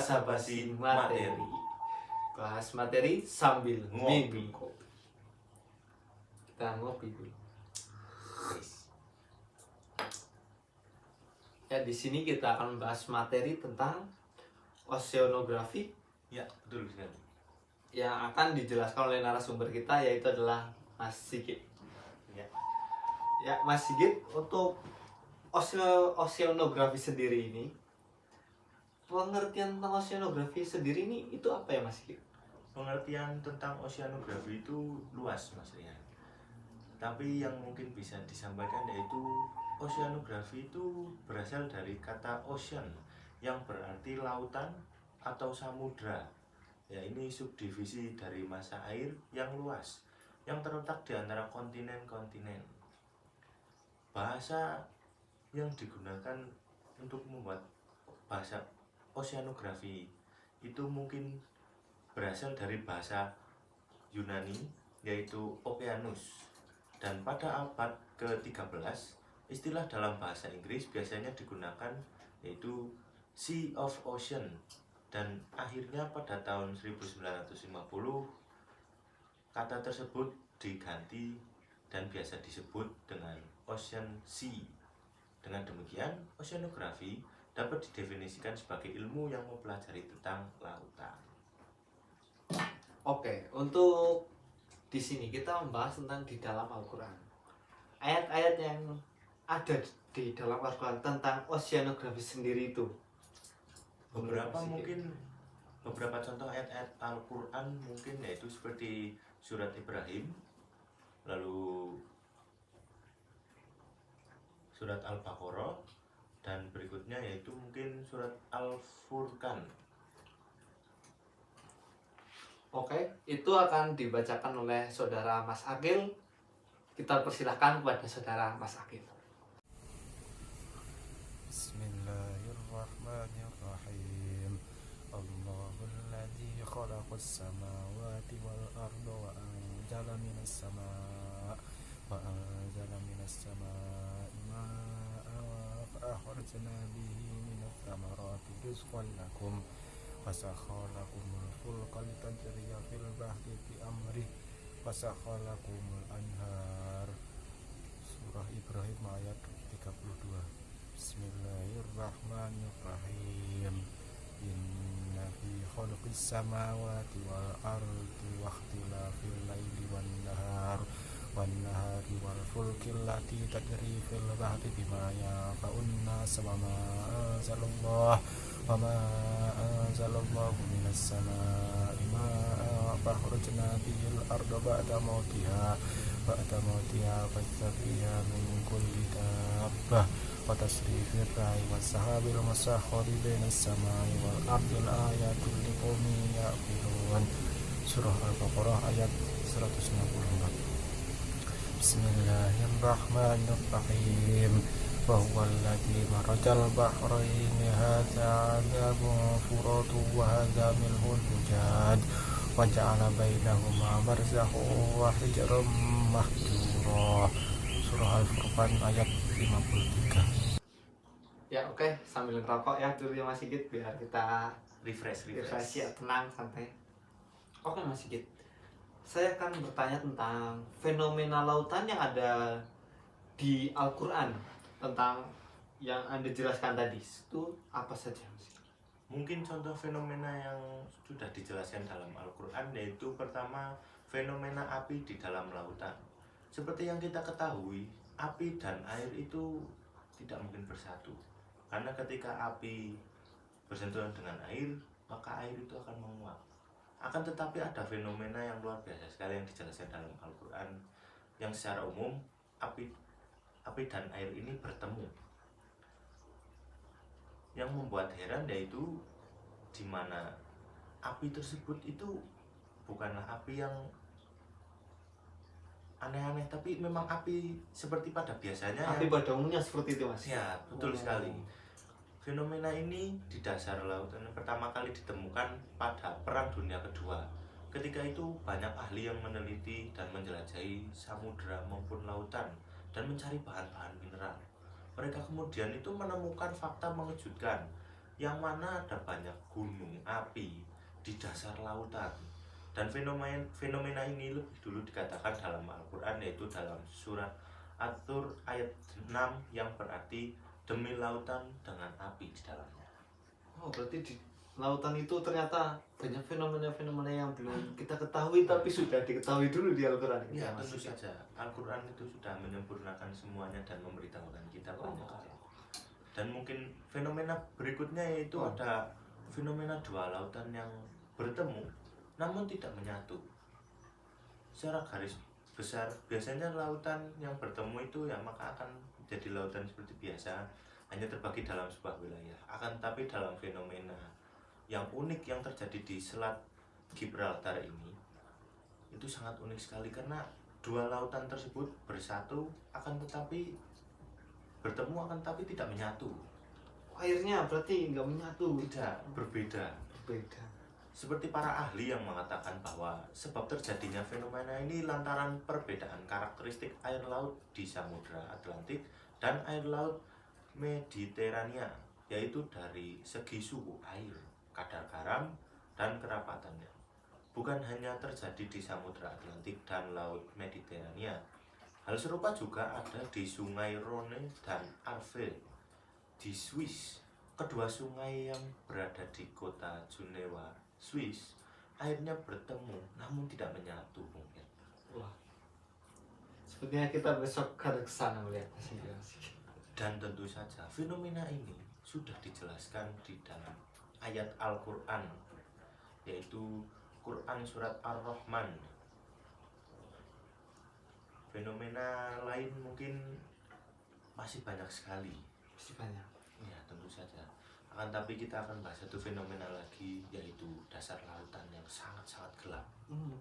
basa-basi materi. Bahas materi sambil Ngopi. minum kopi. Kita ngopi dulu. Ya, di sini kita akan membahas materi tentang oceanografi Ya, betul sekali. yang akan dijelaskan oleh narasumber kita, yaitu adalah Mas Sigit. Ya. Ya, Mas Sigit, untuk oceanografi sendiri ini, pengertian tentang oceanografi sendiri ini itu apa ya, Mas Sigit? Pengertian tentang oceanografi itu luas, Mas Rian. Tapi yang mungkin bisa disampaikan yaitu oceanografi itu berasal dari kata ocean yang berarti lautan atau samudra. Ya, ini subdivisi dari massa air yang luas yang terletak di antara kontinen-kontinen. Bahasa yang digunakan untuk membuat bahasa oceanografi itu mungkin berasal dari bahasa Yunani, yaitu okeanus. Dan pada abad ke-13, istilah dalam bahasa Inggris biasanya digunakan yaitu Sea of Ocean. Dan akhirnya pada tahun 1950 kata tersebut diganti dan biasa disebut dengan Ocean Sea. Dengan demikian, oceanografi dapat didefinisikan sebagai ilmu yang mempelajari tentang lautan. Oke, untuk di sini kita membahas tentang di dalam Al-Quran. Ayat-ayat yang ada di dalam Al-Quran tentang oceanografi sendiri itu. Beberapa contoh ayat-ayat Al-Quran mungkin yaitu seperti surat Ibrahim, lalu surat Al-Baqarah, dan berikutnya yaitu mungkin surat Al-Furqan. Oke, itu akan dibacakan oleh saudara Mas Akil. Kita persilahkan kepada saudara Mas Akil. Bismillahirrahmanirrahim. Allahul ladzi khalaqas samawati wal arda wa anzala minas samaa'i ma'an fa akhrajna bihi minats thamarati rizqan lakum fasakhkhara lakumul fulka litajriya fil bahri bi amrihi fasakhkhara lakumul anhar. Surah Ibrahim ayat 32. Bismillahirrahmanirrahim. Inna fi khalqis samawati wal ardi wa ikhtilafil laili wan nahari wal fulki allati tajri fil bahri bima yanfa'un nas wa ma anzalallahu minas samaa'i ma'an fakhrajna bihil arda ba'da mautiha fastafiha min kulli dabbah wa tasrifir ra'i was sahabil musakhkhari bainas samaa'i wal ardi ayatul liqaumin ya'qilun. Surah Al-Baqarah ayat 164. Bismillahirrahmanirrahim. Wa huwa alladzi marajal bahraini hadza 'adzabun furatun wa hadza milhun ujaj wa ja'ala bainahuma barzakhan wa hijran mahjura. Surah Al-Furqan ayat 53. Ya, oke, sambil ngerokok ya dulu ya Mas Sigit, biar kita Refresh. ya, tenang, santai. Oke Mas Sigit, saya akan bertanya tentang fenomena lautan yang ada di Al-Quran, tentang yang Anda jelaskan tadi. Itu apa saja, Mas Sigit? Mungkin contoh fenomena yang sudah dijelaskan dalam Al-Quran yaitu pertama, fenomena api di dalam lautan. Seperti yang kita ketahui, api dan air itu tidak mungkin bersatu. Karena ketika api bersentuhan dengan air, maka air itu akan menguap. Akan tetapi ada fenomena yang luar biasa sekali yang dijelaskan dalam Al-Quran, yang secara umum api dan air ini bertemu. Yang membuat heran yaitu di mana api tersebut itu bukanlah api yang aneh-aneh, tapi memang api seperti pada biasanya. Api pada umumnya seperti itu, Mas. Ya, betul sekali. Fenomena ini di dasar lautan pertama kali ditemukan pada Perang Dunia Kedua. Ketika itu banyak ahli yang meneliti dan menjelajahi samudra maupun lautan dan mencari bahan-bahan mineral. Mereka kemudian itu menemukan fakta mengejutkan yang mana ada banyak gunung api di dasar lautan. Dan fenomena ini lebih dulu dikatakan dalam Al-Quran, yaitu dalam surat At-Tur ayat 6 yang berarti demi lautan dengan api di dalamnya. Oh, berarti di lautan itu ternyata banyak fenomena-fenomena yang belum kita ketahui tapi sudah diketahui dulu di Al-Quran. Ya, Mas tentu Sigit. saja Al-Quran itu sudah menyempurnakan semuanya dan memberitahukan kita banyak hal. Dan mungkin fenomena berikutnya yaitu ada fenomena dua lautan yang bertemu namun tidak menyatu. Secara garis besar biasanya lautan yang bertemu itu ya maka akan menjadi lautan seperti biasa, hanya terbagi dalam sebuah wilayah. Akan tapi dalam fenomena yang unik yang terjadi di Selat Gibraltar ini itu sangat unik sekali karena dua lautan tersebut bersatu akan tetapi bertemu akan tapi tidak menyatu. Airnya berarti nggak menyatu. Tidak, berbeda. Beda. Seperti para ahli yang mengatakan bahwa sebab terjadinya fenomena ini lantaran perbedaan karakteristik air laut di Samudra Atlantik dan air laut Mediterania, yaitu dari segi suhu air, kadar garam, dan kerapatannya. Bukan hanya terjadi di Samudra Atlantik dan Laut Mediterania, hal serupa juga ada di Sungai Rhone dan Arve di Swiss. Kedua sungai yang berada di kota Jenewa, Swiss, airnya bertemu namun tidak menyatu mungkin. Wah. Sepertinya kita besok harus ke sana melihat. Dan tentu saja fenomena ini sudah dijelaskan di dalam ayat Al-Quran, yaitu Quran surat Ar-Rahman. Fenomena lain mungkin masih banyak sekali. Masih banyak. Ya tentu saja. Akan tapi kita akan bahas satu fenomena lagi, yaitu dasar lautan yang sangat-sangat gelap.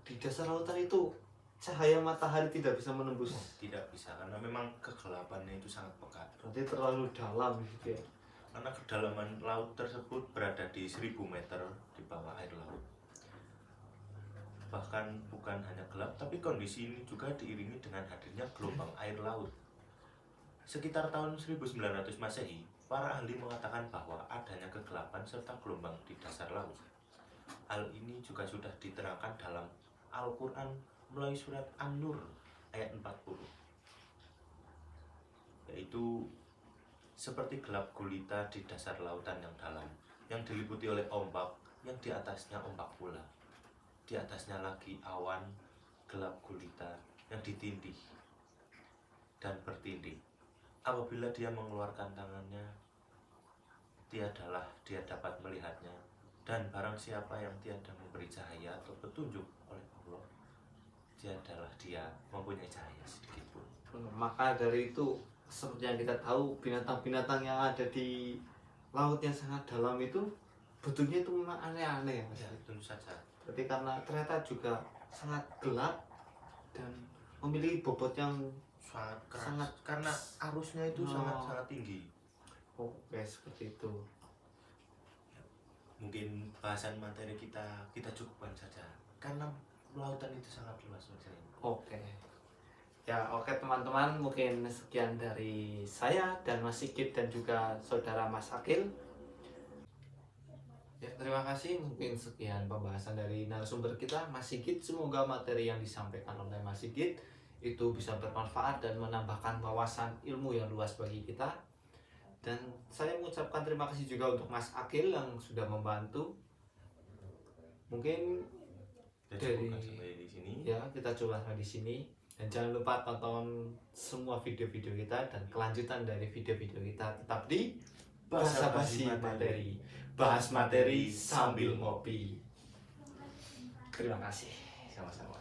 Di dasar lautan itu cahaya matahari tidak bisa menembus. Tidak bisa karena memang kegelapannya itu sangat pekat. Berarti terlalu dalam gitu ya. Karena kedalaman laut tersebut berada di 1000 meter di bawah air laut. Bahkan bukan hanya gelap, tapi kondisi ini juga diiringi dengan hadirnya gelombang air laut. Sekitar tahun 1900 Masehi, para ahli mengatakan bahwa adanya kegelapan serta gelombang di dasar laut. Hal ini juga sudah diterangkan dalam Al-Quran melalui surat An-Nur ayat 40, yaitu seperti gelap gulita di dasar lautan yang dalam, yang diliputi oleh ombak, yang di atasnya ombak pula. Di atasnya lagi awan gelap gulita yang ditindih dan bertindih. Apabila dia mengeluarkan tangannya, tiadalah dia dapat melihatnya, dan barang siapa yang tiada memberi cahaya atau petunjuk oleh Allah, tiadalah dia mempunyai cahaya sedikit pun. Maka dari itu, seperti yang kita tahu, binatang-binatang yang ada di laut yang sangat dalam itu bentuknya itu memang aneh-aneh ya, Mas. Ya, tentu saja. Berarti karena ternyata juga sangat gelap dan memiliki bobot yang Sangat keras. Sangat karena arusnya itu Oh. sangat tinggi. oke seperti itu. Mungkin bahasan materi kita cukupkan saja karena lautan itu sangat luas maksudnya. Oke. Ya, oke teman-teman, mungkin sekian dari saya dan Mas Sigit dan juga saudara Mas Akil. Ya, terima kasih. Mungkin sekian pembahasan dari narasumber kita, Mas Sigit. Semoga materi yang disampaikan oleh Mas Sigit itu bisa bermanfaat dan menambahkan wawasan ilmu yang luas bagi kita. Dan saya mengucapkan terima kasih juga untuk Mas Akil yang sudah membantu. Mungkin Dan Dari- cukupkan sampai di sini. ya kita coba sampai di sini. Dan jangan lupa tonton semua video-video kita dan kelanjutan dari video-video kita tetap di Basa-basi materi. Bahas materi sambil ngopi. Terima kasih. Sama-sama.